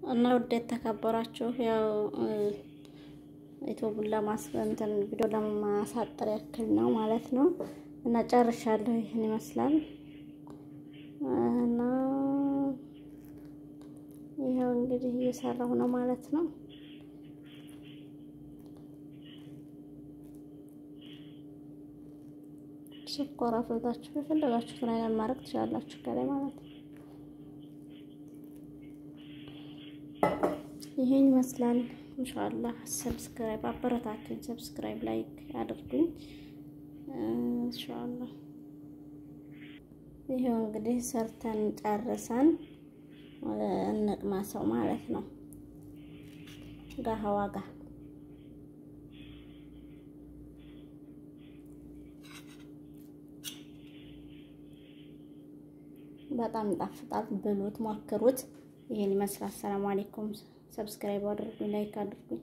እና ወዴት ተከበራችሁ ያው ዩቲዩብ ለማስፈንተን ቪዲዮ ለማሳጠር ያክል ነው ማለት ነው። እና ጨርሻለሁ ይሄን ይመስላል እና ይሄው እንግዲህ እየሰራሁ ነው ማለት ነው። ስኳር አፍልታችሁ የፈለጋችሁትን አይነት ማድረግ ትችላላችሁ ከላይ ማለት ነው። ይሄን ይመስላል ኢንሻአላህ። ሰብስክራይብ አበረታቱኝ፣ ሰብስክራይብ ላይክ አድርጉኝ ኢንሻአላህ። ይሄው እንግዲህ ሰርተን ጨርሰን እንቅማሰው ማለት ነው። ጋህዋ ጋር በጣም ይጣፍጣል። ብሉት፣ ሞክሩት። ይሄን ይመስላል። ሰላም አለይኩም። ሰብስክራይብ አድርጉኝ፣ ላይክ አድርጉኝ።